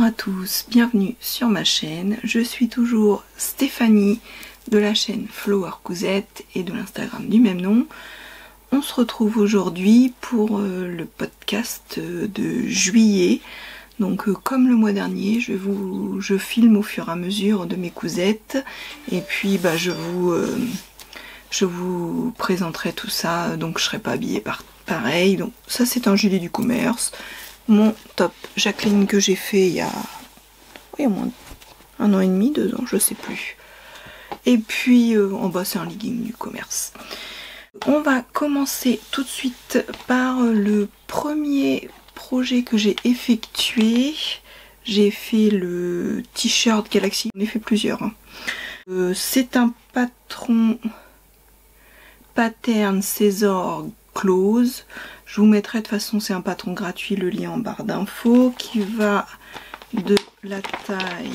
à tous, bienvenue sur ma chaîne. Je suis toujours Stéphanie de la chaîne Flower Cousette et de l'Instagram du même nom. On se retrouve aujourd'hui pour le podcast de juillet. Donc comme le mois dernier, je filme au fur et à mesure de mes cousettes et puis je vous présenterai tout ça, donc je serai pas habillée pareil. Donc ça c'est un gilet du commerce. Mon top Jacqueline que j'ai fait il y a au moins 1 an et demi, 2 ans, je sais plus. Et puis en bas c'est un legging du commerce. On va commencer tout de suite par le premier projet que j'ai effectué. J'ai fait le t-shirt Galaxy, j'en ai fait plusieurs. C'est un pattern César Close. Je vous mettrai de toute façon, c'est un patron gratuit, le lien en barre d'infos, qui va de la taille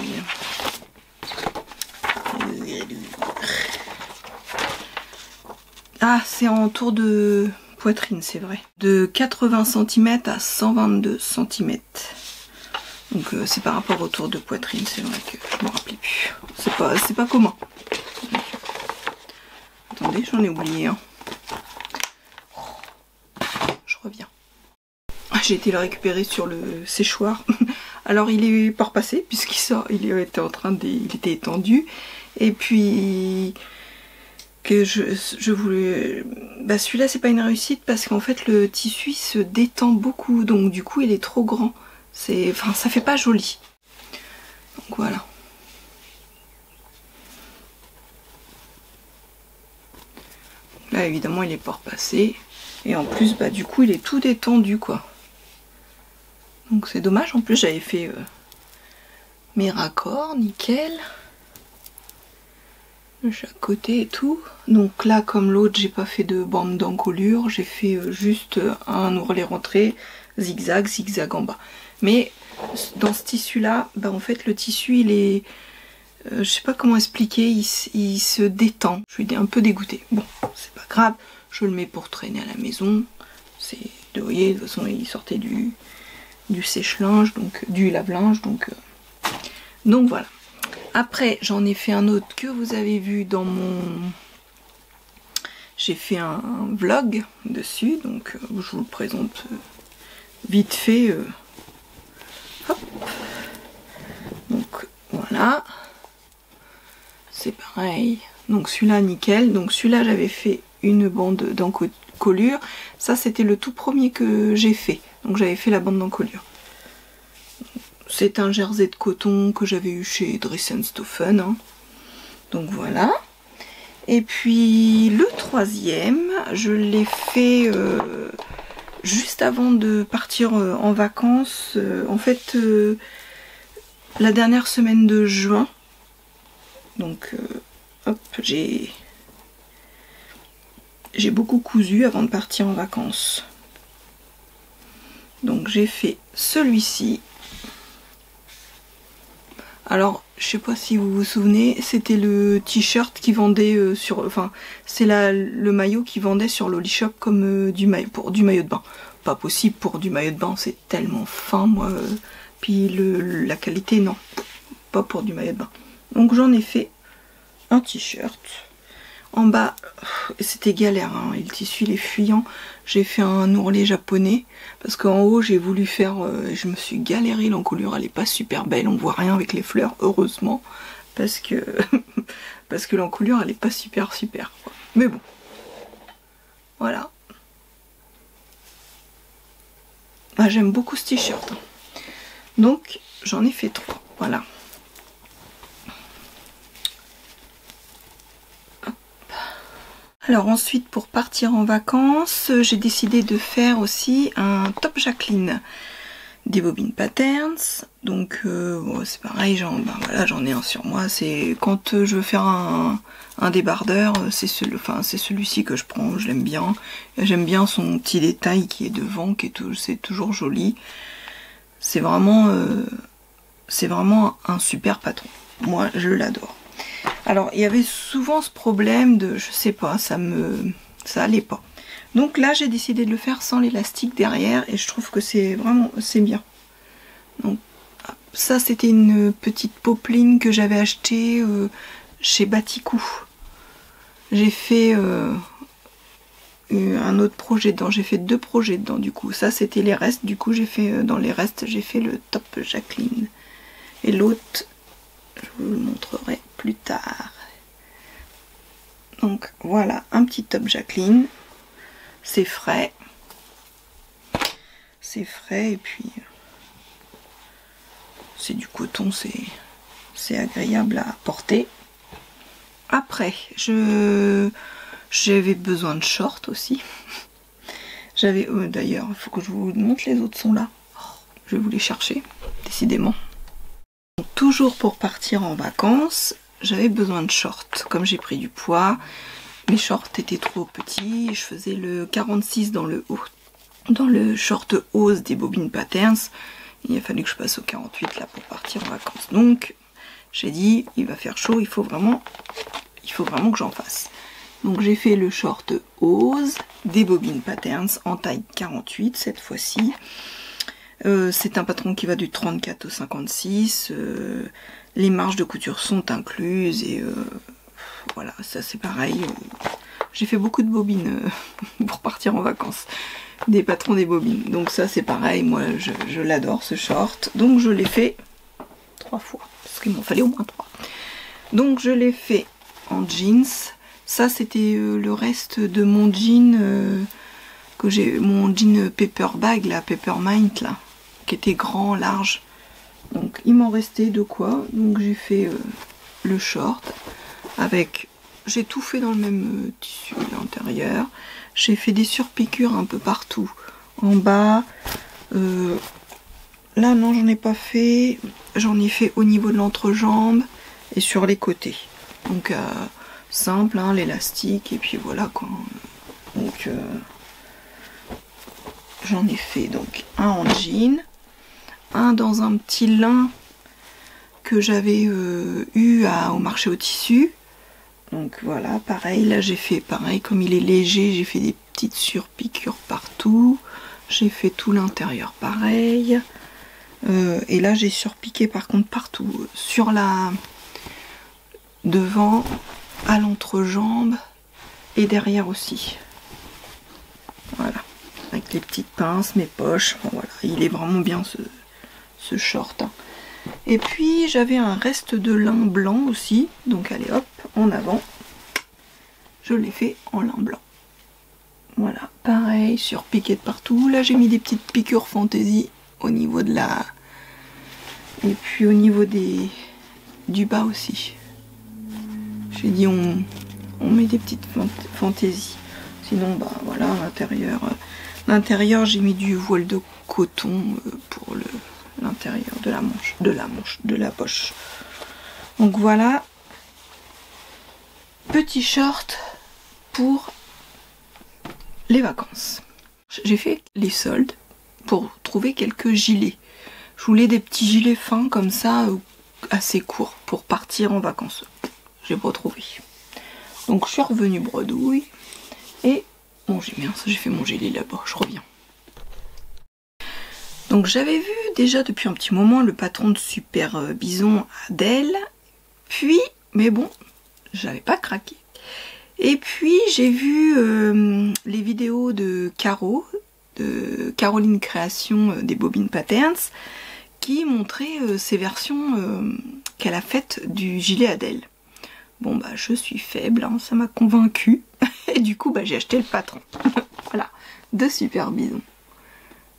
c'est en tour de poitrine, c'est vrai, de 80 cm à 122 cm. Donc c'est par rapport au tour de poitrine, c'est vrai que je me rappelais plus, c'est pas commun. Donc, attendez, j'en ai oublié un. Je reviens. J'ai été le récupérer sur le séchoir. Alors il est pas repassé puisqu'il était étendu. Et puis que je voulais. Celui-là c'est pas une réussite parce qu'en fait le tissu il se détend beaucoup, donc du coup il est trop grand. Ça fait pas joli. Donc voilà. Là évidemment il est pas repassé. Et en plus du coup il est tout détendu quoi. Donc c'est dommage, en plus j'avais fait mes raccords, nickel. De chaque côté et tout. Donc là comme l'autre j'ai pas fait de bande d'encolure, j'ai fait juste un ourlet rentré, zigzag en bas. Mais dans ce tissu là, en fait le tissu il est, je sais pas comment expliquer, il se détend. Je suis un peu dégoûtée. Bon, c'est pas grave, je le mets pour traîner à la maison. Vous voyez, de toute façon il sortait du sèche-linge, donc du lave-linge, donc voilà. Après j'en ai fait un autre que vous avez vu dans j'ai fait un vlog dessus, donc je vous le présente vite fait. Hop. Donc voilà, c'est pareil. Donc celui-là nickel. Donc celui-là j'avais fait une bande d'encolure. Ça c'était le tout premier que j'ai fait. Donc j'avais fait la bande d'encolure. C'est un jersey de coton que j'avais eu chez Dress & Stoffen. Hein. Donc voilà. Et puis le troisième, je l'ai fait juste avant de partir en vacances. En fait, la dernière semaine de juin. Donc hop, j'ai beaucoup cousu avant de partir en vacances. Donc j'ai fait celui-ci. Alors je sais pas si vous vous souvenez, c'était le t-shirt qui vendait c'est le maillot qui vendait sur l'Olishop comme du maillot de bain. Pas possible pour du maillot de bain, c'est tellement fin moi. Puis la qualité non, pas pour du maillot de bain. Donc j'en ai fait un t-shirt. En bas, c'était galère, hein, et le tissu il est fuyant. J'ai fait un ourlet japonais, parce qu'en haut j'ai voulu faire, je me suis galérée, l'encolure elle est pas super belle, on voit rien avec les fleurs, heureusement, parce que l'encolure elle est pas super quoi. Mais bon, voilà. J'aime beaucoup ce t-shirt, hein. Donc j'en ai fait 3, voilà. Alors ensuite pour partir en vacances, j'ai décidé de faire aussi un top Jacqueline des bobines patterns. Donc c'est pareil, j'en ai un sur moi. C'est quand je veux faire un débardeur, c'est celui-ci que je prends, je l'aime bien. J'aime bien son petit détail qui est devant, c'est toujours joli. C'est vraiment un super patron. Moi je l'adore. Alors il y avait souvent ce problème de, je sais pas, ça allait pas. Donc là j'ai décidé de le faire sans l'élastique derrière et je trouve que c'est bien. Donc hop. ça c'était une petite popeline que j'avais achetée chez Batikou. J'ai fait un autre projet dedans, j'ai fait 2 projets dedans du coup. Ça c'était les restes, du coup j'ai fait dans les restes, j'ai fait le top Jacqueline. Et l'autre, je vous le montrerai plus tard. Donc voilà, un petit top Jacqueline. C'est frais. C'est frais et puis c'est du coton, c'est agréable à porter. Après, j'avais besoin de shorts aussi. J'avais d'ailleurs, il faut que je vous montre, les autres sont là. Oh, je vais vous les chercher, décidément. Donc, toujours pour partir en vacances, j'avais besoin de shorts. Comme j'ai pris du poids, mes shorts étaient trop petits. Je faisais le 46 dans le short hausse des Bobbin Patterns. Il a fallu que je passe au 48 là pour partir en vacances. Donc j'ai dit, il va faire chaud, il faut vraiment que j'en fasse. Donc j'ai fait le short hausse des Bobbin Patterns en taille 48 cette fois-ci. C'est un patron qui va du 34 au 56. Les marges de couture sont incluses et voilà, ça c'est pareil. J'ai fait beaucoup de bobines pour partir en vacances. Des patrons des bobines. Donc ça c'est pareil, moi je l'adore ce short. Donc je l'ai fait 3 fois. Parce qu'il m'en fallait au moins 3. Donc je l'ai fait en jeans. Ça c'était le reste de mon jean mon jean paperbag là, Peppermint là, qui était grand, large. Donc il m'en restait de quoi. Donc j'ai fait le short avec, j'ai tout fait dans le même tissu à l'intérieur. J'ai fait des surpiqûres un peu partout. En bas, là non j'en ai pas fait. J'en ai fait au niveau de l'entrejambe et sur les côtés. Donc simple, hein, l'élastique et puis voilà quoi. Donc j'en ai fait donc un en jean, un dans un petit lin que j'avais eu au marché au tissu. Donc voilà, pareil, là j'ai fait pareil, comme il est léger, j'ai fait des petites surpiqûres partout. J'ai fait tout l'intérieur pareil. Et là j'ai surpiqué par contre partout. Sur la devant, à l'entrejambe et derrière aussi. Voilà, avec les petites pinces, mes poches. Bon, voilà, il est vraiment bien ce short. Hein. Et puis j'avais un reste de lin blanc aussi. Donc allez hop, en avant. Je l'ai fait en lin blanc. Voilà, pareil, surpiqué de partout. Là j'ai mis des petites piqûres fantaisie au niveau de la... Et puis au niveau du bas aussi. J'ai dit on met des petites fantaisies. Sinon bah voilà, l'intérieur j'ai mis du voile de coton pour l'intérieur de la poche. Donc voilà, petit short pour les vacances. J'ai fait les soldes pour trouver quelques gilets. Je voulais des petits gilets fins comme ça, assez courts pour partir en vacances. J'ai pas trouvé. Donc je suis revenue bredouille et bon j'ai fait mon gilet là-bas, je reviens. Donc j'avais vu déjà depuis un petit moment le patron de Super Bison Adèle, puis mais bon j'avais pas craqué. Et puis j'ai vu les vidéos de Caroline Création des Bobbin Patterns, qui montrait ces versions qu'elle a faites du gilet Adèle. Bon bah je suis faible, hein, ça m'a convaincue. Et du coup bah j'ai acheté le patron. Voilà, de Super Bison.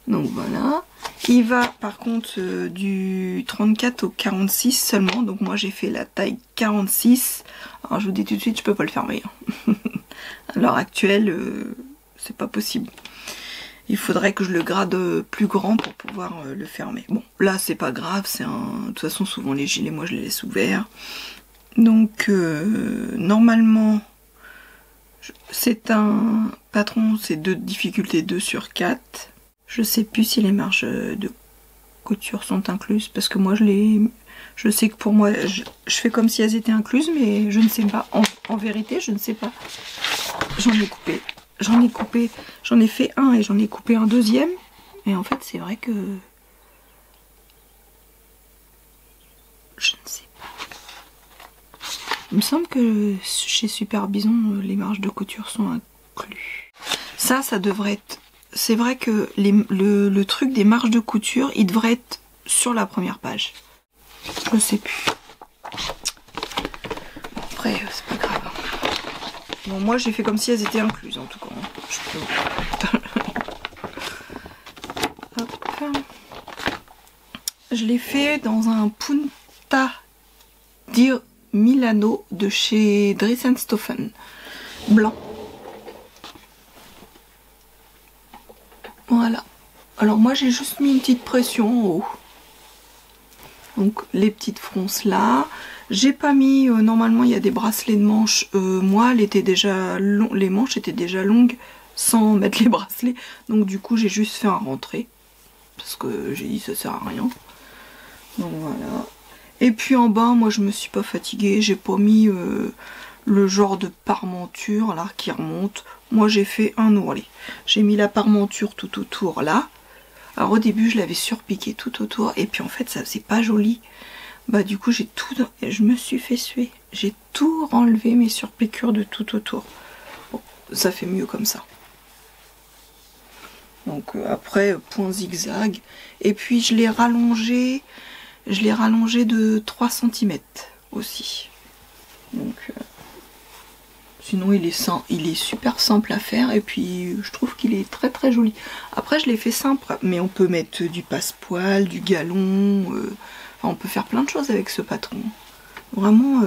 Donc voilà. Il va par contre du 34 au 46 seulement. Donc moi j'ai fait la taille 46. Alors je vous dis tout de suite, je peux pas le fermer. Hein. À l'heure actuelle, c'est pas possible. Il faudrait que je le grade plus grand pour pouvoir le fermer. Bon, là c'est pas grave, c'est de toute façon souvent les gilets, moi je les laisse ouverts. Donc normalement, c'est un patron, c'est de difficulté 2 sur 4. Je sais plus si les marges de couture sont incluses, parce que moi je sais que pour moi, je fais comme si elles étaient incluses, mais je ne sais pas. En vérité, je ne sais pas. J'en ai fait un et j'en ai coupé un deuxième. Et en fait, c'est vrai que Je ne sais pas. Il me semble que chez Super Bison, les marges de couture sont inclus. Ça devrait être... C'est vrai que le truc des marges de couture, il devrait être sur la première page. Je sais plus. Après, c'est pas grave. Bon, moi j'ai fait comme si elles étaient incluses en tout cas. Hop. Je l'ai fait dans un Punta di Milano de chez Dries & Stoffen. Blanc. Voilà. Alors moi j'ai juste mis une petite pression en haut. Donc les petites fronces là. J'ai pas mis, normalement il y a des bracelets de manches, moi elle était déjà les manches étaient déjà longues sans mettre les bracelets, donc du coup j'ai juste fait un rentré, parce que j'ai dit ça sert à rien. Donc voilà. Et puis en bas, moi je me suis pas fatiguée, j'ai pas mis le genre de parmenture là qui remonte, moi j'ai fait un ourlet. J'ai mis la parmenture tout autour là, alors au début je l'avais surpiqué tout autour, et puis en fait ça faisait pas joli. Bah du coup j'ai tout, je me suis fait suer, j'ai tout enlevé mes surpiqûres de tout autour. Bon, ça fait mieux comme ça. Donc après point zigzag, et puis je l'ai rallongé de 3 cm aussi. Donc sinon il est super simple à faire, et puis je trouve qu'il est très très joli. Après je l'ai fait simple, mais on peut mettre du passepoil, du galon. On peut faire plein de choses avec ce patron. Vraiment,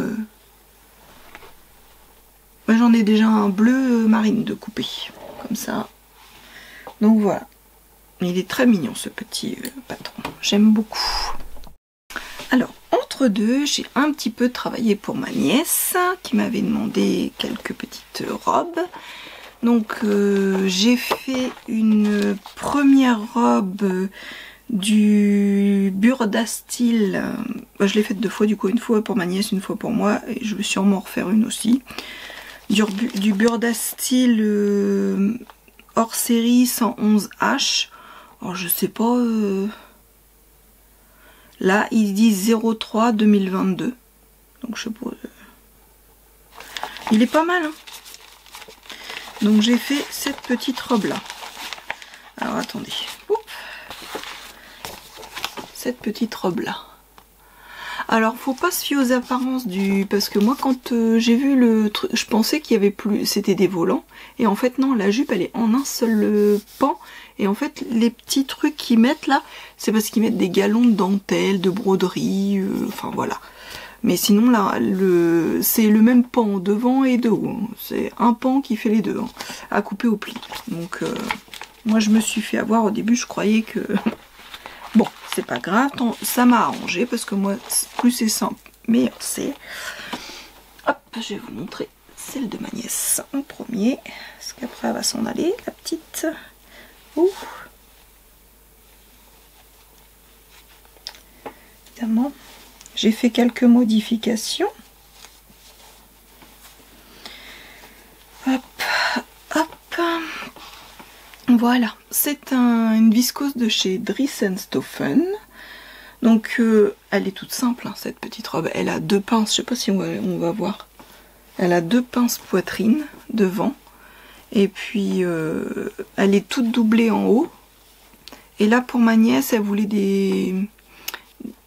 moi j'en ai déjà un bleu marine de coupé, comme ça. Donc voilà. Il est très mignon ce petit patron. J'aime beaucoup. Alors, entre deux, j'ai un petit peu travaillé pour ma nièce, qui m'avait demandé quelques petites robes. Donc j'ai fait une première robe du Burda Style, je l'ai faite 2 fois, du coup une fois pour ma nièce, une fois pour moi, et je vais sûrement en refaire une aussi. Du Burda Style hors série 111H. Alors je sais pas, là ils disent 03 2022, donc je sais pas, il est pas mal hein. Donc j'ai fait cette petite robe là. Alors attendez, oups. Cette petite robe là. Alors faut pas se fier aux apparences parce que moi quand j'ai vu le truc, je pensais qu'il y avait plus, c'était des volants, et en fait non, la jupe elle est en un seul pan, et en fait les petits trucs qu'ils mettent là, c'est parce qu'ils mettent des galons de dentelle, de broderie, enfin voilà. Mais sinon là, c'est le même pan devant et de haut, hein. C'est un pan qui fait les deux, hein, à couper au pli. Donc moi je me suis fait avoir au début, je croyais que... Bon, c'est pas grave, ça m'a arrangé parce que moi, plus c'est simple, meilleur c'est. Hop, je vais vous montrer celle de ma nièce en premier, parce qu'après elle va s'en aller, la petite. Ouh. Évidemment, j'ai fait quelques modifications. Hop, hop. Voilà, c'est une viscose de chez Dries & Stoffen. Donc elle est toute simple hein, cette petite robe. Elle a 2 pinces, je sais pas si on va voir. Elle a 2 pinces poitrine devant. Et puis elle est toute doublée en haut. Et là pour ma nièce, elle voulait des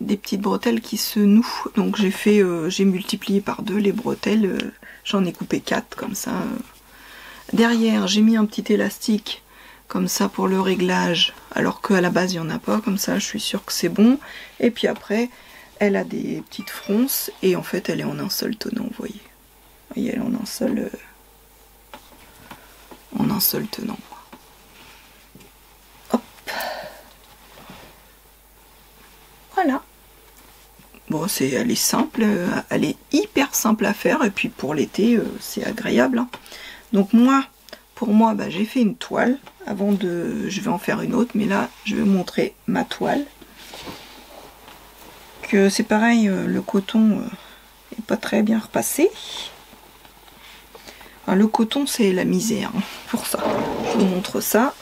petites bretelles qui se nouent. Donc j'ai multiplié par 2 les bretelles. J'en ai coupé 4 comme ça. Derrière j'ai mis un petit élastique comme ça pour le réglage, alors qu'à la base il n'y en a pas, comme ça je suis sûre que c'est bon. Et puis après elle a des petites fronces, et en fait elle est en un seul tenant, vous voyez. Vous voyez, elle est en un seul tenant. Hop. Voilà. Bon, elle est simple, elle est hyper simple à faire, et puis pour l'été c'est agréable hein. Donc moi, pour moi, bah, j'ai fait une toile. Je vais en faire une autre, mais là, je vais vous montrer ma toile. Que c'est pareil, le coton est pas très bien repassé. Enfin, le coton, c'est la misère hein, pour ça. Je vous montre ça.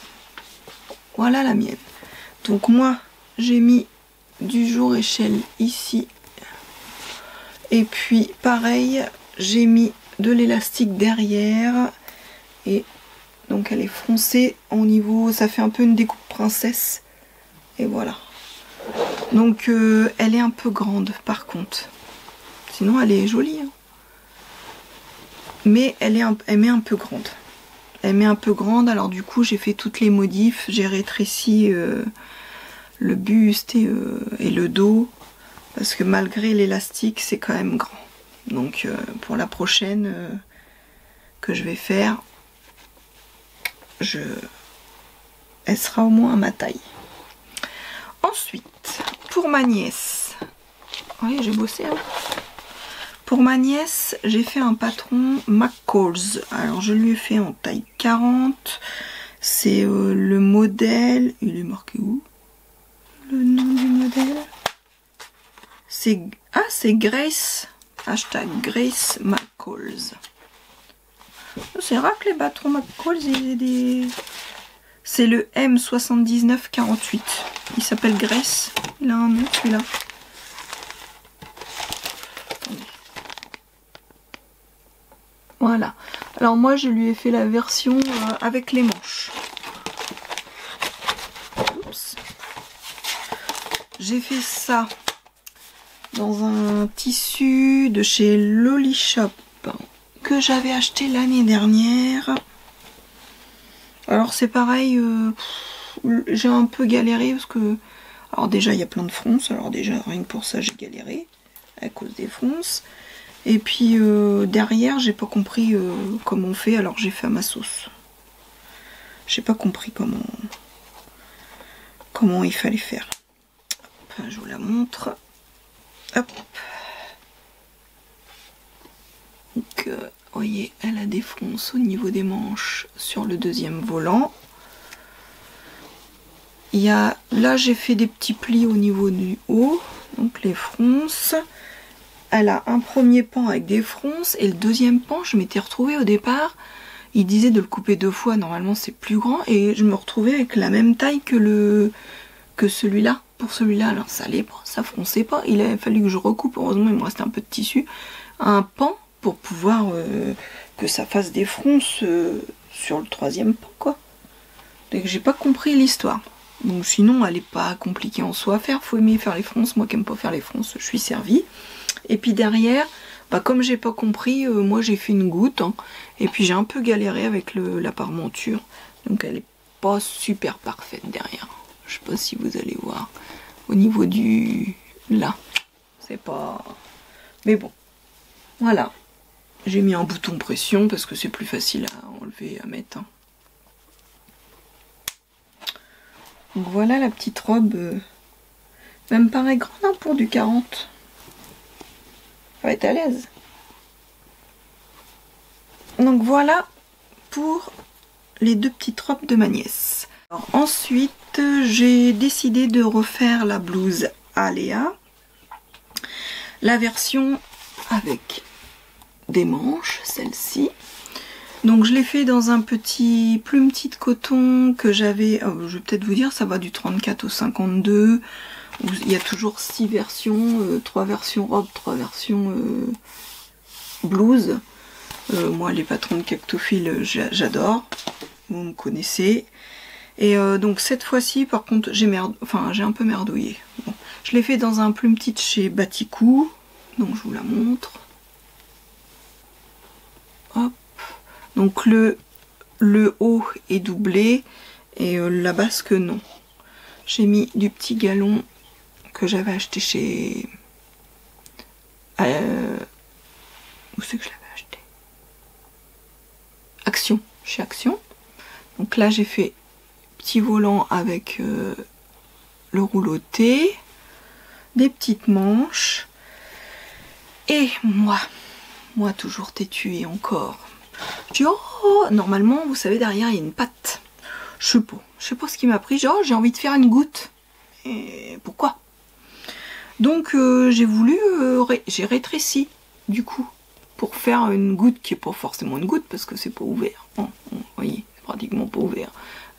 Voilà la mienne. Donc moi, j'ai mis du jour échelle ici Et puis pareil, j'ai mis de l'élastique derrière. Et donc elle est froncée au niveau, ça fait un peu une découpe princesse. Et voilà. Donc elle est un peu grande par contre. Sinon elle est jolie. Hein. Mais elle met un peu grande. Elle met un peu grande, alors du coup j'ai fait toutes les modifs. J'ai rétréci le buste et le dos. Parce que malgré l'élastique, c'est quand même grand. Donc pour la prochaine que je vais faire, elle sera au moins à ma taille. Ensuite, pour ma nièce, oui j'ai bossé. Hein. Pour ma nièce, j'ai fait un patron McCalls. Alors je lui ai fait en taille 40. C'est le modèle. Il est marqué où? Le nom du modèle. C'est Grace. Hashtag Grace McCalls. C'est rare que les patrons McCalls ils aient des. C'est le M7948. Il s'appelle Grace. Il a un nom celui-là. Voilà. Alors moi je lui ai fait la version avec les manches. Oups. J'ai fait ça dans un tissu de chez Lolly Shop que j'avais acheté l'année dernière. Alors c'est pareil, j'ai un peu galéré parce que... Alors déjà il y a plein de fronces, alors déjà rien que pour ça j'ai galéré à cause des fronces. Et puis derrière j'ai pas compris comment on fait, alors j'ai fait à ma sauce. J'ai pas compris comment il fallait faire. Hop, je vous la montre. Hop. Donc vous voyez, elle a des fronces au niveau des manches sur le deuxième volant. Il y a, là j'ai fait des petits plis au niveau du haut, donc les fronces. Elle a un premier pan avec des fronces et le deuxième pan, je m'étais retrouvée au départ, il disait de le couper 2 fois, normalement c'est plus grand, et je me retrouvais avec la même taille que celui-là. Pour celui-là, alors ça allait pas, ça fronçait pas, il a fallu que je recoupe, heureusement il me restait un peu de tissu, un pan pour pouvoir que ça fasse des fronces sur le troisième pan quoi. Donc j'ai pas compris l'histoire. Donc sinon elle est pas compliquée en soi à faire, faut aimer faire les fronces, moi qui aime pas faire les fronces, je suis servie. Et puis derrière, bah comme j'ai pas compris, moi j'ai fait une goutte, hein, et puis j'ai un peu galéré avec la parmenture, donc elle est pas super parfaite derrière. Je sais pas si vous allez voir, au niveau du... là, c'est pas... Mais bon, voilà. J'ai mis un bouton pression parce que c'est plus facile à enlever, à mettre. Hein. Donc voilà la petite robe, elle me paraît grande hein, pour du 40. Ça va être à l'aise. Donc voilà pour les 2 petites robes de ma nièce. Alors, ensuite, j'ai décidé de refaire la blouse Aléa. La version avec des manches, celle-ci. Donc je l'ai fait dans un petit plume de coton que j'avais, je vais peut-être vous dire, ça va du 34 au 52. Il y a toujours 6 versions, 3 versions robe, 3 versions blouse. Moi les patrons de Cactophile, j'adore, vous me connaissez. Et donc cette fois-ci par contre j'ai un peu merdouillé. Bon, je l'ai fait dans un plume petite chez Batikou, donc je vous la montre. Hop. Donc le haut est doublé et la basque non. J'ai mis du petit galon que j'avais acheté chez... où c'est que je l'avais acheté? Action, chez Action. Donc là j'ai fait petit volant avec le rouleau T, des petites manches. Et moi toujours têtue et encore. Je dis oh, normalement vous savez derrière il y a une patte. Je sais pas ce qui m'a pris, genre j'ai envie de faire une goutte. Et pourquoi? Donc j'ai voulu, j'ai rétréci du coup pour faire une goutte qui est pas forcément une goutte parce que c'est pas ouvert. Vous voyez, c'est pratiquement pas ouvert.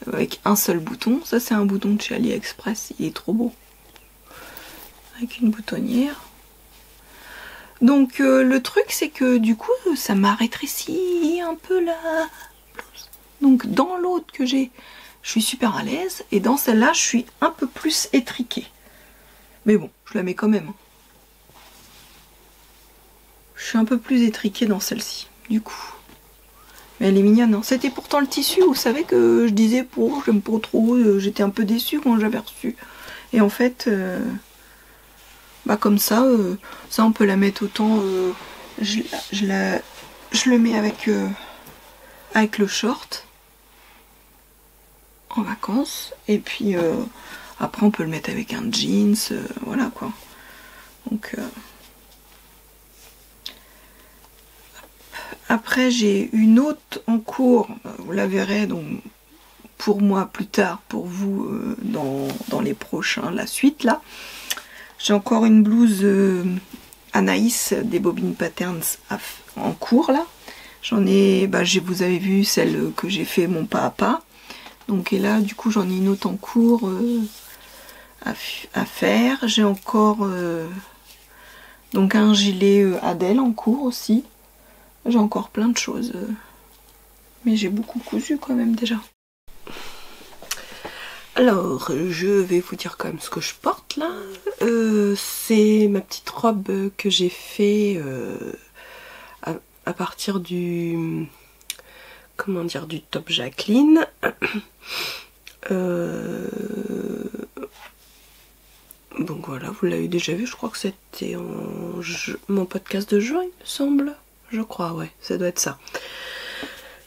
Avec un seul bouton, ça c'est un bouton de chez AliExpress, il est trop beau. Avec une boutonnière. Donc le truc c'est que du coup ça m'a rétréci un peu la blouse. Donc dans l'autre que j'ai, je suis super à l'aise, et dans celle-là je suis un peu plus étriquée. Mais bon, je la mets quand même. Je suis un peu plus étriquée dans celle-ci, du coup. Mais elle est mignonne, hein. C'était pourtant le tissu, vous savez que je disais, pour j'aime pas trop, j'étais un peu déçue quand j'avais reçu. Et en fait, bah comme ça, ça on peut la mettre autant, je le mets avec le short en vacances, et puis après on peut le mettre avec un jeans, voilà quoi. Donc après j'ai une autre en cours, vous la verrez donc pour moi plus tard, pour vous dans les prochains, la suite là. J'ai encore une blouse Anaïs des Bobbin Patterns en cours là. J'en ai, vous avez vu celle que j'ai fait mon pas à pas. Donc et là du coup j'en ai une autre en cours à faire. J'ai encore donc un gilet Adèle en cours aussi. J'ai encore plein de choses. Mais j'ai beaucoup cousu quand même déjà. Alors, je vais vous dire quand même ce que je porte là. C'est ma petite robe que j'ai fait à partir du... Comment dire, du top Jacqueline. Donc voilà, vous l'avez déjà vu, je crois que c'était mon podcast de juin, il me semble. Je crois, ouais, ça doit être ça.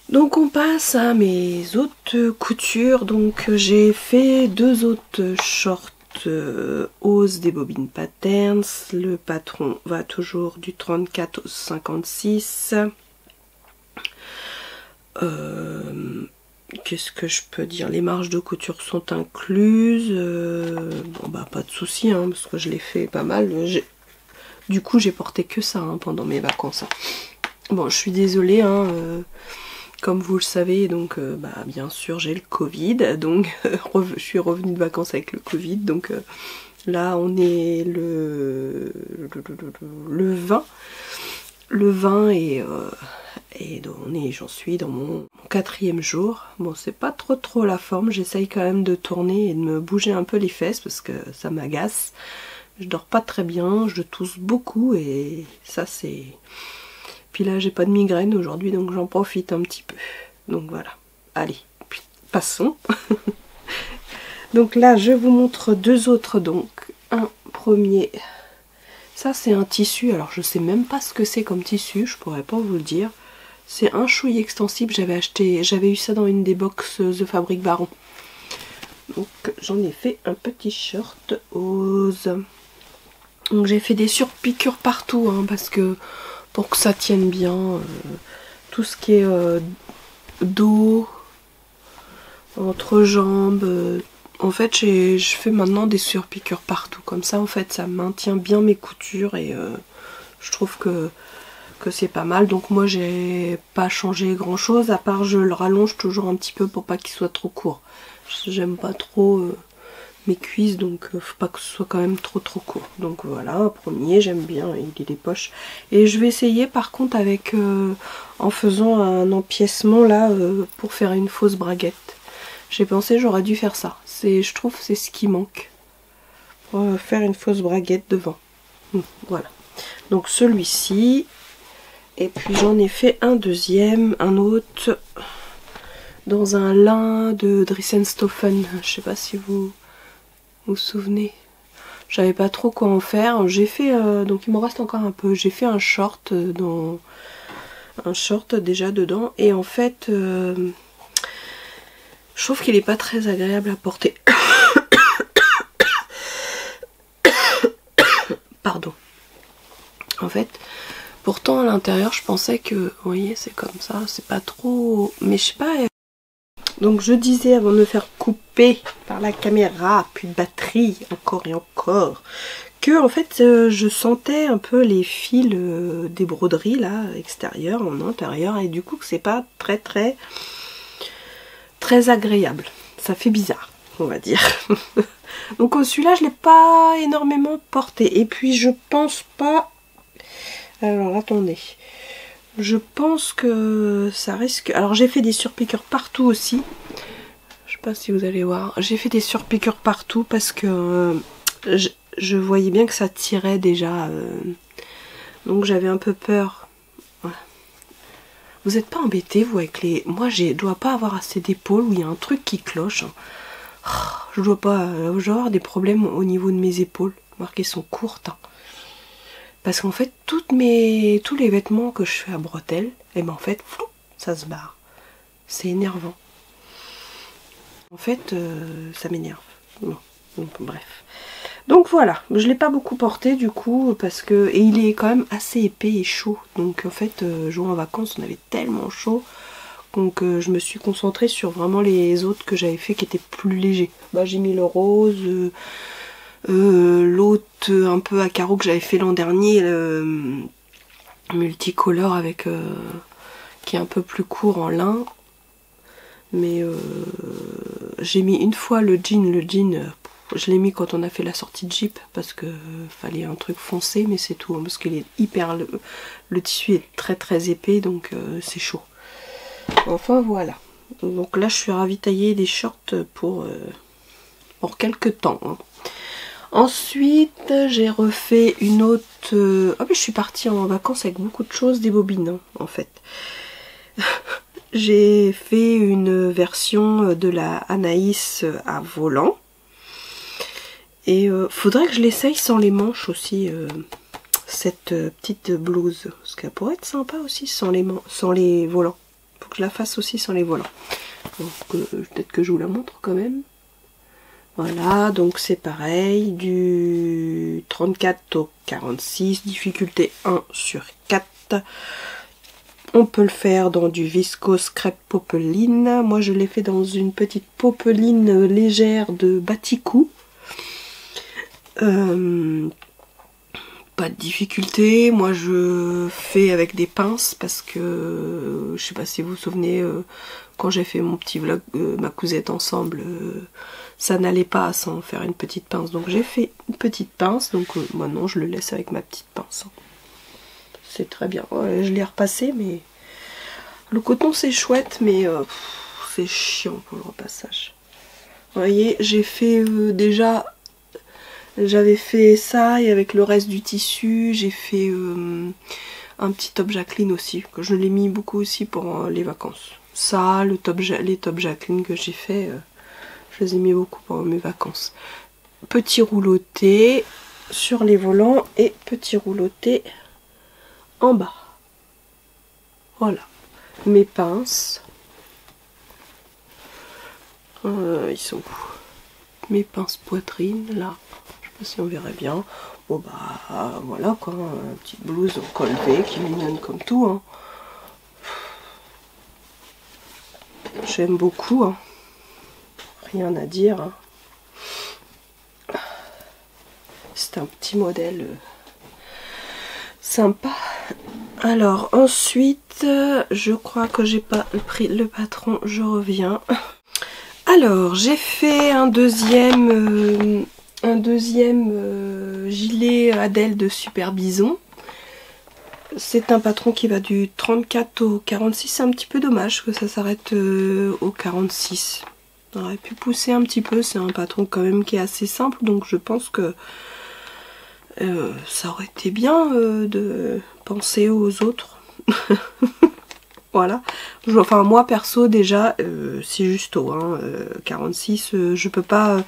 Donc on passe à mes autres coutures. Donc j'ai fait 2 autres shorts Ose des Bobbin Patterns. Le patron va toujours du 34 au 56. Qu'est-ce que je peux dire? Les marges de couture sont incluses. Bon bah pas de souci, hein, parce que je l'ai fait pas mal. Du coup j'ai porté que ça pendant mes vacances. Bon, je suis désolée, comme vous le savez, donc bien sûr j'ai le Covid, donc je suis revenue de vacances avec le Covid, donc là on est le 20. Le 20 et j'en suis dans mon 4e jour. Bon, c'est pas trop la forme, j'essaye quand même de tourner et de me bouger un peu les fesses parce que ça m'agace. Je dors pas très bien, je tousse beaucoup et ça c'est... Puis là j'ai pas de migraine aujourd'hui donc j'en profite un petit peu. Donc voilà, allez, puis passons. Donc là je vous montre 2 autres, donc un premier... Ça c'est un tissu, alors je sais même pas ce que c'est comme tissu, je pourrais pas vous le dire. C'est un chouille extensible, j'avais eu ça dans une des box The Fabric Baron. Donc j'en ai fait un petit short Ose. Donc j'ai fait des surpiqûres partout, parce que pour que ça tienne bien, tout ce qui est dos, entrejambe, en fait je fais maintenant des surpiqûres partout, comme ça en fait ça maintient bien mes coutures et je trouve que c'est pas mal. Donc moi j'ai pas changé grand chose, à part je le rallonge toujours un petit peu pour pas qu'il soit trop court. J'aime pas trop mes cuisses, donc faut pas que ce soit quand même trop court. Donc voilà, premier, j'aime bien, il est des poches. Et je vais essayer par contre avec en faisant un empiècement là pour faire une fausse braguette. J'ai pensé j'aurais dû faire ça. Je trouve c'est ce qui manque. Pour faire une fausse braguette devant. Voilà. Donc celui-ci. Et puis j'en ai fait un deuxième, un autre dans un lin de Dressenstoffen. Je sais pas si vous vous souvenez. J'avais pas trop quoi en faire. J'ai fait, donc il m'en reste encore un peu. J'ai fait un short déjà dedans. Et en fait, je trouve qu'il est pas très agréable à porter. Pardon. En fait, pourtant à l'intérieur, je pensais que, vous voyez, c'est comme ça, c'est pas trop... Mais je sais pas... Donc je disais avant de me faire couper par la caméra, puis de batterie, encore et encore, que en fait je sentais un peu les fils des broderies là, extérieures, en intérieur, et du coup que c'est pas très agréable. Ça fait bizarre, on va dire. Donc celui-là je l'ai pas énormément porté. Et puis je pense pas... Alors attendez, je pense que ça risque... Alors j'ai fait des surpiqûres partout aussi. Je sais pas si vous allez voir. J'ai fait des surpiqûres partout parce que je voyais bien que ça tirait déjà. Donc j'avais un peu peur. Voilà. Vous n'êtes pas embêtés vous avec les... Moi je dois pas avoir assez d'épaules où il y a un truc qui cloche. Je dois pas... je dois avoir des problèmes au niveau de mes épaules. Remarquez, elles sont courtes. Parce qu'en fait, tous les vêtements que je fais à bretelles, et ben en fait, flou, ça se barre. C'est énervant. En fait, ça m'énerve. Bon, donc, bref. Donc voilà, je l'ai pas beaucoup porté du coup, parce que... Et il est quand même assez épais et chaud. Donc en fait, jouant en vacances, on avait tellement chaud. Donc je me suis concentrée sur vraiment les autres que j'avais fait qui étaient plus légers. Bah, j'ai mis le rose... l'autre un peu à carreaux que j'avais fait l'an dernier, multicolore avec qui est un peu plus court en lin, mais j'ai mis une fois le jean, je l'ai mis quand on a fait la sortie de Jeep parce que fallait un truc foncé, mais c'est tout, hein, parce qu'il est hyper, le tissu est très très épais, donc c'est chaud. Enfin voilà, donc là je suis ravitaillée des shorts pour quelques temps, hein. Ensuite, j'ai refait une autre... Ah oui, je suis partie en vacances avec beaucoup de choses, des bobines, hein, en fait. J'ai fait une version de la Anaïs à volant. Et faudrait que je l'essaye sans les manches aussi, cette petite blouse. Parce qu'elle pourrait être sympa aussi sans les volants. Faut que je la fasse aussi sans les volants. Peut-être que je vous la montre quand même. Voilà, donc c'est pareil, du 34 au 46, difficulté 1/4. On peut le faire dans du viscose crêpe popeline. Moi je l'ai fait dans une petite popeline légère de Batikou. Pas de difficulté, moi je fais avec des pinces parce que je sais pas si vous vous souvenez, quand j'ai fait mon petit vlog ma cousette ensemble, ça n'allait pas sans faire une petite pince, donc j'ai fait une petite pince, donc maintenant je le laisse avec ma petite pince. C'est très bien. Ouais, je l'ai repassé, mais le coton c'est chouette, mais c'est chiant pour le repassage. Vous voyez, j'ai fait déjà... J'avais fait ça et avec le reste du tissu, j'ai fait un petit top Jacqueline aussi, que je l'ai mis beaucoup aussi pour les vacances. Ça, les top Jacqueline que j'ai fait, je les ai mis beaucoup pour mes vacances. Petit rouloté sur les volants et petit rouloté en bas. Voilà. Mes pinces. Ils sont où? Mes pinces poitrine, là. Si on verrait bien. Bon bah voilà quoi, une petite blouse en col V qui est mignonne comme tout, hein. J'aime beaucoup, hein. Rien à dire, hein. C'est un petit modèle sympa. Alors ensuite, je crois que j'ai pas pris le patron, je reviens. Alors j'ai fait un deuxième gilet Adèle de Super Bison. C'est un patron qui va du 34 au 46. C'est un petit peu dommage que ça s'arrête au 46. On aurait pu pousser un petit peu. C'est un patron quand même qui est assez simple. Donc je pense que ça aurait été bien de penser aux autres. Voilà. Enfin moi perso déjà c'est juste haut, hein, 46, je peux pas,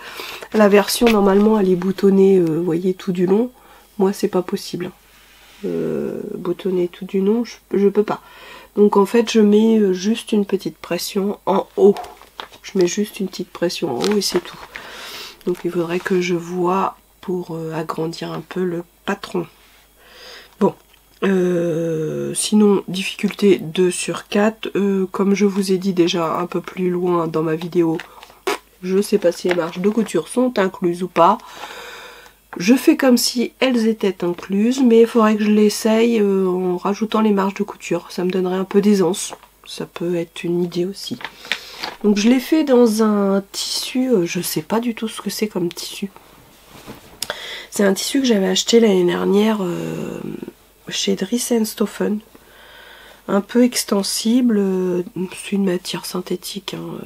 la version normalement elle est boutonnée, vous voyez, tout du long. Moi c'est pas possible, boutonner tout du long, je peux pas. Donc en fait je mets juste une petite pression en haut. Je mets juste une petite pression en haut et c'est tout. Donc il faudrait que je voie pour agrandir un peu le patron. Bon. Sinon difficulté 2/4, comme je vous ai dit déjà un peu plus loin dans ma vidéo, je sais pas si les marges de couture sont incluses ou pas. Je fais comme si elles étaient incluses, mais il faudrait que je l'essaye en rajoutant les marges de couture, ça me donnerait un peu d'aisance, ça peut être une idée aussi. Donc je l'ai fait dans un tissu, je sais pas du tout ce que c'est comme tissu. C'est un tissu que j'avais acheté l'année dernière chez Dries & Stoffen. Un peu extensible, c'est une matière synthétique. Hein.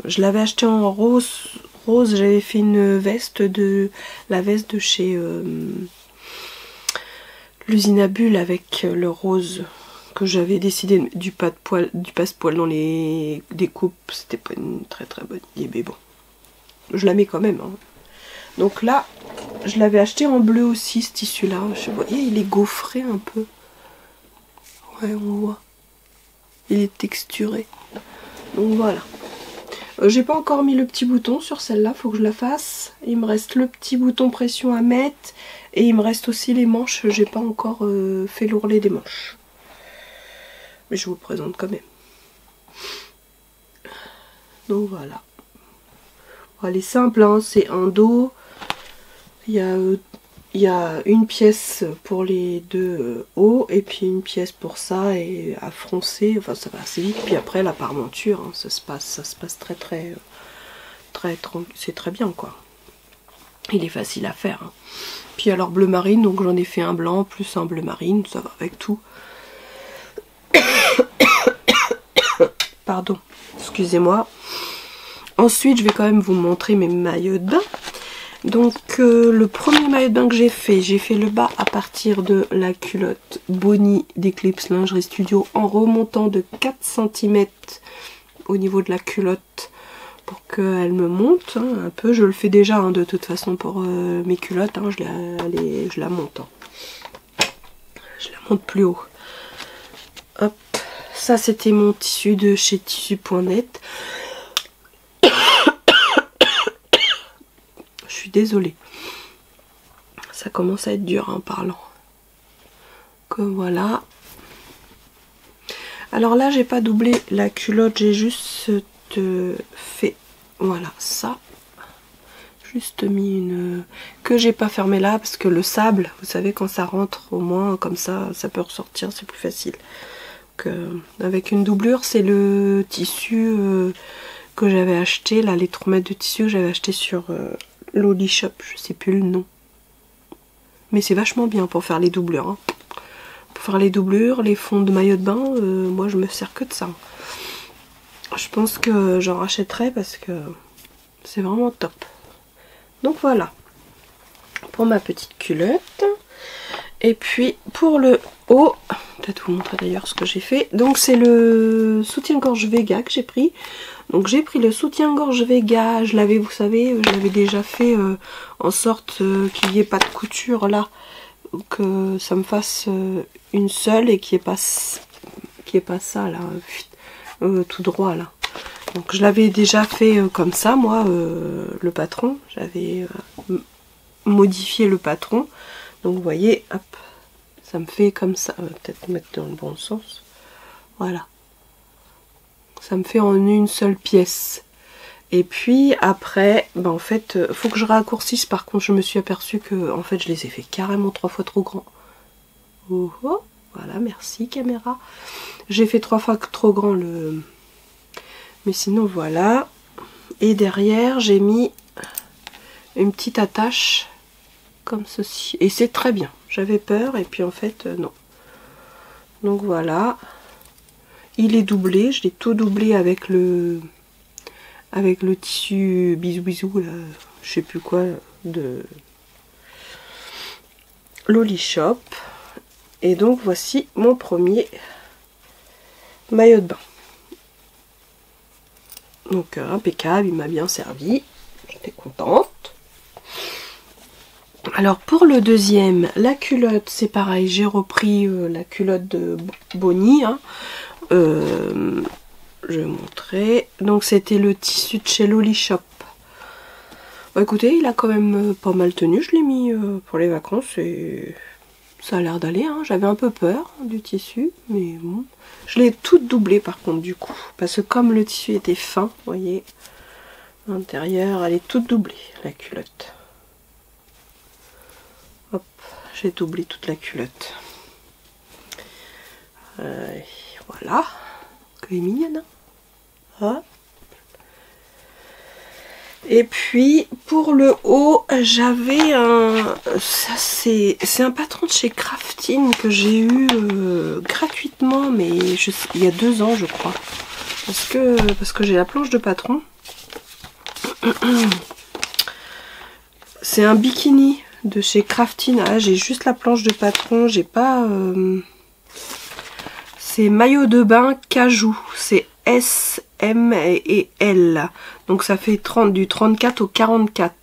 Je l'avais acheté en rose. Rose, j'avais fait une veste la veste de chez l'usine à bulles avec le rose que j'avais décidé du passe-poil dans les découpes. C'était pas une très très bonne idée, mais bon, je la mets quand même. Hein. Donc là, je l'avais acheté en bleu aussi, ce tissu-là. Vous voyez, il est gaufré un peu. Ouais, on voit. Il est texturé. Donc voilà. J'ai pas encore mis le petit bouton sur celle-là, faut que je la fasse. Il me reste le petit bouton pression à mettre. Et il me reste aussi les manches, j'ai pas encore fait l'ourlet des manches. Mais je vous le présente quand même. Donc voilà. Bon, elle est simple, hein, c'est un dos. Il y a une pièce pour les deux hauts et puis une pièce pour ça et à froncer. Enfin, ça va assez vite. Puis après, la parmenture, hein, ça se passe très c'est très bien, quoi. Il est facile à faire. Hein. Puis alors bleu marine, donc j'en ai fait un blanc plus un bleu marine, ça va avec tout. Pardon, excusez-moi. Ensuite, je vais quand même vous montrer mes maillots de bain. Donc le premier maillot de bain que j'ai fait le bas à partir de la culotte Bonnie d'Eclipse Lingerie Studio en remontant de 4 cm au niveau de la culotte pour qu'elle me monte hein, un peu. Je le fais déjà hein, de toute façon pour mes culottes, hein, je la monte. Hein. Je la monte plus haut. Hop, ça c'était mon tissu de chez tissu.net. Je suis désolée. Ça commence à être dur en parlant. Que voilà. Alors là, j'ai pas doublé la culotte, j'ai juste fait, voilà, ça. Juste mis une... que j'ai pas fermé là, parce que le sable, vous savez, quand ça rentre, au moins, comme ça peut ressortir, c'est plus facile. Donc, avec une doublure, c'est le tissu que j'avais acheté, là, les 3 mètres de tissu que j'avais acheté sur Loli Shop, je sais plus le nom. Mais c'est vachement bien pour faire les doublures, hein. Pour faire les doublures, les fonds de maillot de bain, moi je me sers que de ça. Je pense que j'en rachèterai parce que c'est vraiment top. Donc voilà, pour ma petite culotte. Et puis pour le haut, peut-être vous montrer d'ailleurs ce que j'ai fait. Donc c'est le soutien-gorge Vega que j'ai pris. Donc j'ai pris le soutien-gorge Vega, je l'avais, vous savez, je l'avais déjà fait en sorte qu'il n'y ait pas de couture là. Que ça me fasse une seule et qu'il n'y ait pas ça là, tout droit là. Donc je l'avais déjà fait comme ça moi, le patron, j'avais modifié le patron. Donc vous voyez, hop, ça me fait comme ça, peut-être mettre dans le bon sens, voilà. Ça me fait en une seule pièce. Et puis après, ben en fait, faut que je raccourcisse. Par contre, je me suis aperçue que en fait, je les ai fait carrément 3 fois trop grands. Oh, oh, voilà, merci caméra. J'ai fait 3 fois trop grand le... Mais sinon, voilà. Et derrière, j'ai mis une petite attache comme ceci. Et c'est très bien. J'avais peur et puis en fait, non. Donc voilà. Il est doublé. Je l'ai tout doublé avec le tissu bisou bisou là, je sais plus quoi, de Loli Shop. Et donc voici mon premier maillot de bain. Donc impeccable, il m'a bien servi, j'étais contente. Alors pour le deuxième, la culotte, c'est pareil, j'ai repris la culotte de Bonnie, hein. Je vais montrer. Donc c'était le tissu de chez Loli Shop. Bah, écoutez, il a quand même pas mal tenu. Je l'ai mis pour les vacances et ça a l'air d'aller. Hein. J'avais un peu peur du tissu, mais bon. Je l'ai toute doublée par contre du coup. Parce que comme le tissu était fin, vous voyez, à l'intérieur, elle est toute doublée, la culotte. Hop, j'ai doublé toute la culotte. Voilà. Que est mignonne, hein. Et puis pour le haut, j'avais un... Ça c'est un patron de chez Craftine que j'ai eu gratuitement, mais il y a 2 ans je crois. Parce que j'ai la planche de patron. C'est un bikini de chez Craftine. Ah, j'ai juste la planche de patron, j'ai pas... C'est maillot de bain cajou. C'est S, M et L. Donc ça fait du 34 au 44.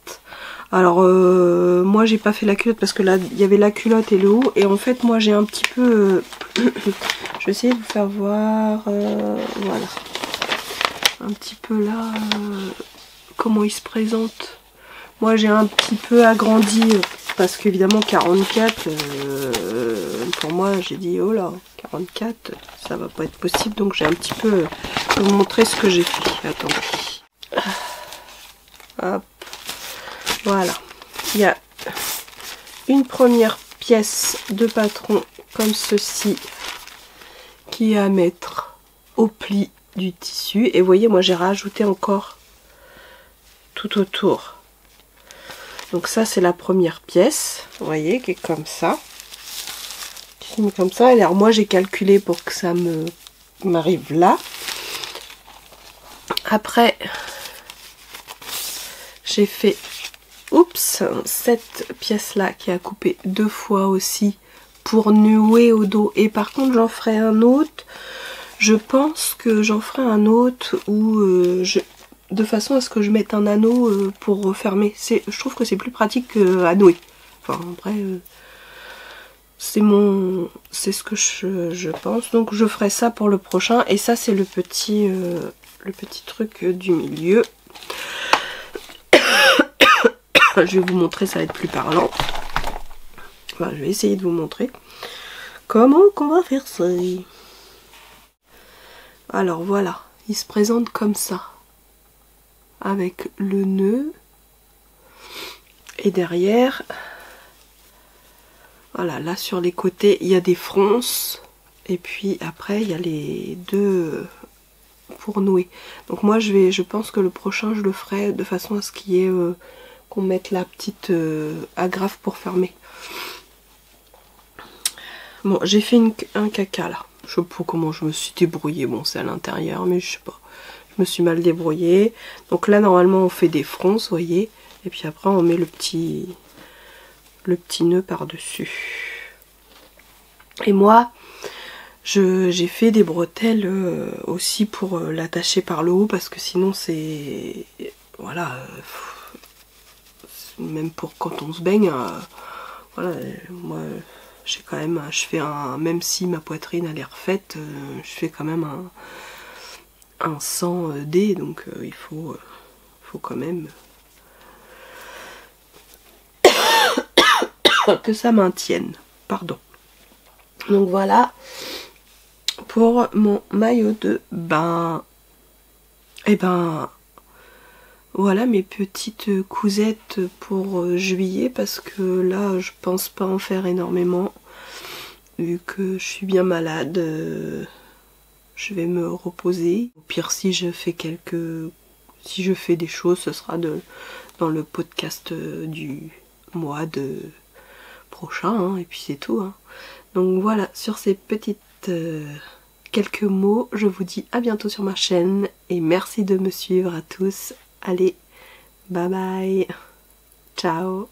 Alors moi j'ai pas fait la culotte parce que là il y avait la culotte et le haut. Et en fait moi j'ai un petit peu... je vais essayer de vous faire voir... voilà. Un petit peu là... comment il se présente. Moi j'ai un petit peu agrandi parce qu'évidemment 44 pour moi j'ai dit oh là 44 ça va pas être possible, donc j'ai un petit peu vous montrer ce que j'ai fait. Attendez. Hop. Voilà. Il y a une première pièce de patron comme ceci qui est à mettre au pli du tissu et vous voyez moi j'ai rajouté encore tout autour. Donc ça c'est la première pièce, vous voyez, qui est comme ça. Qui est comme ça. Alors moi j'ai calculé pour que ça m'arrive là. Après j'ai fait cette pièce là qui a coupé 2 fois aussi pour nouer au dos. Et par contre j'en ferai un autre. Je pense que j'en ferai un autre où de façon à ce que je mette un anneau pour refermer. Je trouve que c'est plus pratique qu'à nouer. Enfin après c'est ce que je pense. Donc je ferai ça pour le prochain. Et ça c'est le petit truc du milieu. Je vais vous montrer, ça va être plus parlant. Enfin, je vais essayer de vous montrer comment qu'on va faire ça. Alors voilà, il se présente comme ça. Avec le nœud et derrière voilà, là sur les côtés il y a des fronces et puis après il y a les 2 pour nouer. Donc moi je pense que le prochain je le ferai de façon à ce qu'il y ait qu'on mette la petite agrafe pour fermer. Bon, j'ai fait un caca là, je sais pas comment je me suis débrouillée. Bon, c'est à l'intérieur mais je sais pas, je me suis mal débrouillée. Donc là normalement on fait des fronces, vous voyez, et puis après on met le petit nœud par dessus. Et moi j'ai fait des bretelles aussi pour l'attacher par le haut parce que sinon c'est voilà même pour quand on se baigne voilà, moi j'ai quand même même si ma poitrine a l'air faite, je fais quand même un 100D, donc il faut quand même que ça maintienne. Pardon. Donc voilà pour mon maillot de bain. Et ben voilà mes petites cousettes pour juillet, parce que là je pense pas en faire énormément vu que je suis bien malade. Je vais me reposer. Au pire si je fais des choses, ce sera dans le podcast du mois prochain, hein, et puis c'est tout, hein. Donc voilà, sur ces petites quelques mots, je vous dis à bientôt sur ma chaîne et merci de me suivre à tous. Allez, bye bye, ciao.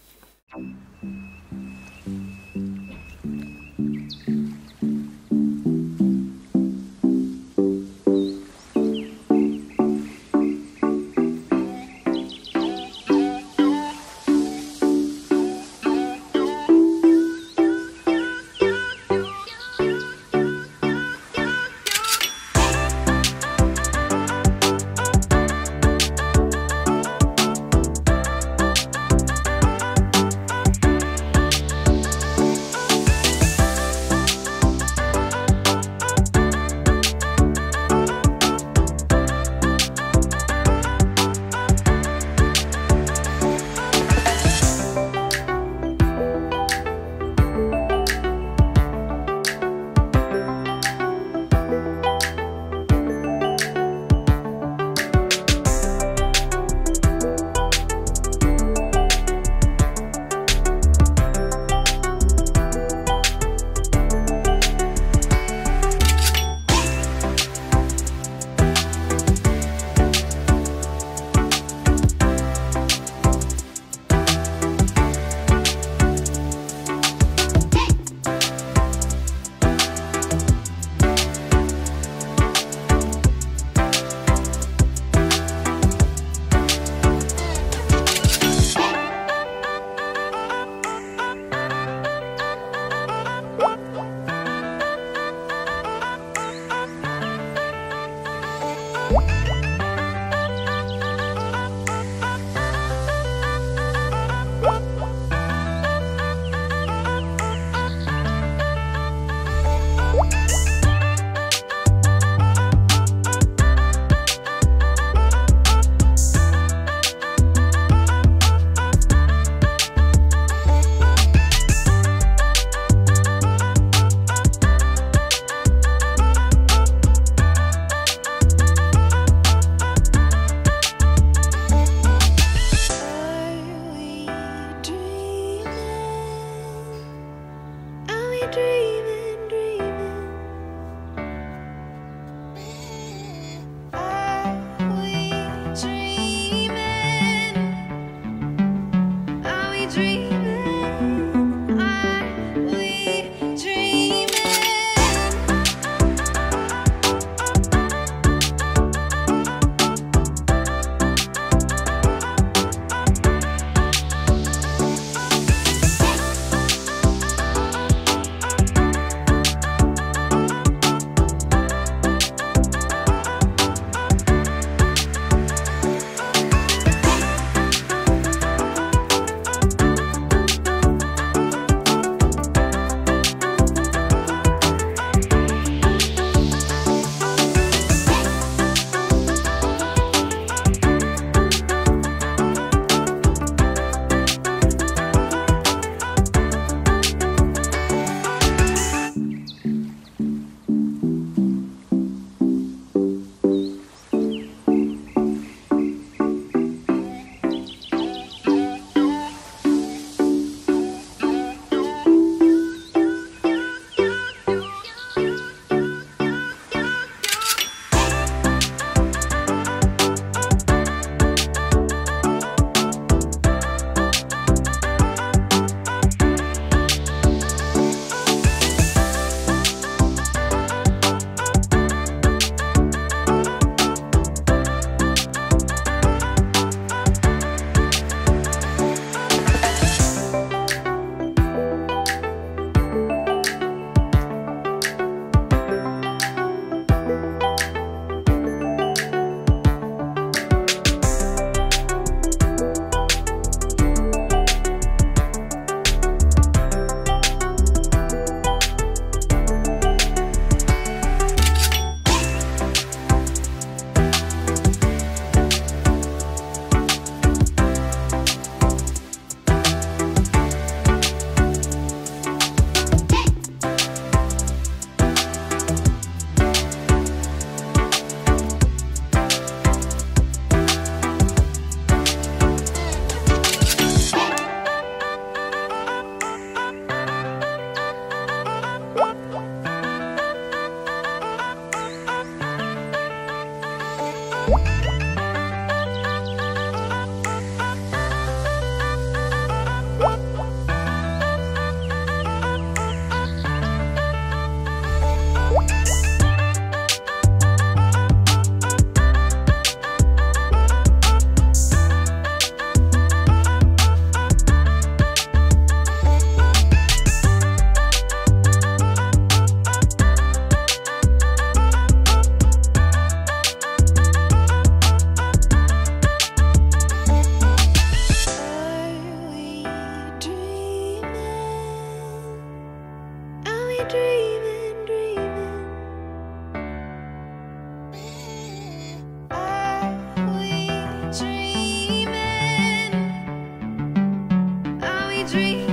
dream.